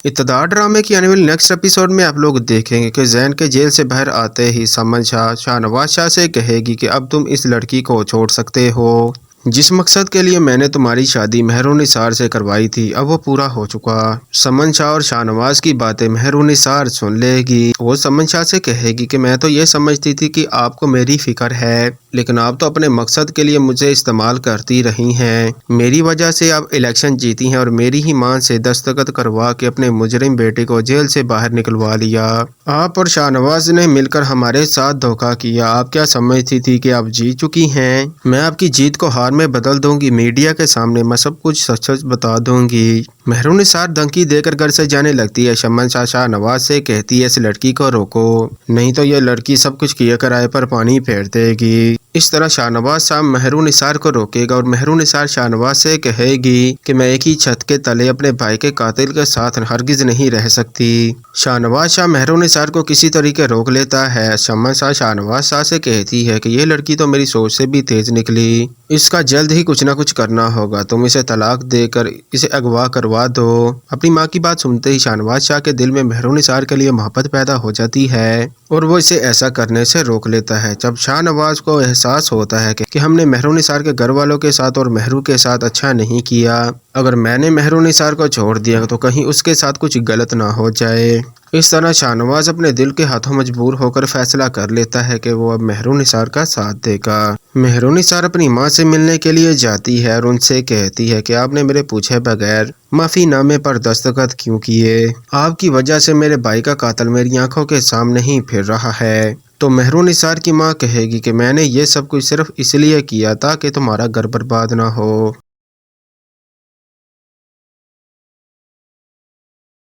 इब्तिदा ड्रामे की आने वाली नेक्स्ट एपिसोड में आप लोग देखेंगे कि जैन के जेल से बाहर आते ही समन शाह शाहनवाज शाह से कहेगी कि अब तुम इस लड़की को छोड़ सकते हो। जिस मकसद के लिए मैंने तुम्हारी शादी मेहरुनिसार से करवाई थी अब वो पूरा हो चुका। समन शाह और शाहनवाज की बातें मेहरुनिसार सुन लेगी। वो समन शाह से कहेगी कि मैं तो ये समझती थी कि आपको मेरी फिक्र है, लेकिन आप तो अपने मकसद के लिए मुझे इस्तेमाल करती रही हैं। मेरी वजह से आप इलेक्शन जीती हैं और मेरी ही मां से दस्तखत करवा के अपने मुजरिम बेटे को जेल से बाहर निकलवा लिया। आप और शाहनवाज ने मिलकर हमारे साथ धोखा किया। आप क्या समझती थी कि आप जीत चुकी हैं? मैं आपकी जीत को हार में बदल दूंगी। मीडिया के सामने मैं सब कुछ सच सच बता दूंगी। मेहरुनिसार धमकी देकर घर से जाने लगती है। समन शाह शाहनवाज से कहती है इस लड़की को रोको, नहीं तो ये लड़की सब कुछ किए कराए पर पानी फेर देगी। इस तरह शाहनवाज शाह मेहरुनिसार को रोकेगा और मेहरुनिसार शाहनवाज से कहेगी कि मैं एक ही छत के तले अपने भाई के कातिल के साथ हरगिज नहीं रह सकती। शाहनवाज शाह मेहरुनिसार को किसी तरीके रोक लेता है। समन शाह शाहनवाज शाह से कहती है कि ये लड़की तो मेरी सोच से भी तेज निकली, इसका जल्द ही कुछ ना कुछ करना होगा। तुम इसे तलाक देकर इसे अगवा करवा दो। अपनी माँ की बात सुनते ही शाहनवाज शाह के दिल में मेहरुनिसार के लिए मोहब्बत पैदा हो जाती है और वो इसे ऐसा करने से रोक लेता है। जब शाहनवाज को एहसास होता है कि हमने मेहरुनिसार के घर वालों के साथ और मेहरू के साथ अच्छा नहीं किया, अगर मैंने मेहरुनिसार को छोड़ दिया तो कहीं उसके साथ कुछ गलत ना हो जाए। इस तरह शाहनवाज अपने दिल के हाथों मजबूर होकर फैसला कर लेता है कि वो अब मेहरुनिसार का साथ देगा। मेहरुनिसार अपनी माँ से मिलने के लिए जाती है और उनसे कहती है कि आपने मेरे पूछे बगैर माफीनामे पर दस्तखत क्यों किए? आपकी वजह से मेरे भाई का कातिल मेरी आंखों के सामने ही फिर रहा है। तो मेहरुनिसार की माँ कहेगी कि मैंने ये सब कुछ सिर्फ इसलिए किया ताकि तुम्हारा घर बर्बाद ना हो।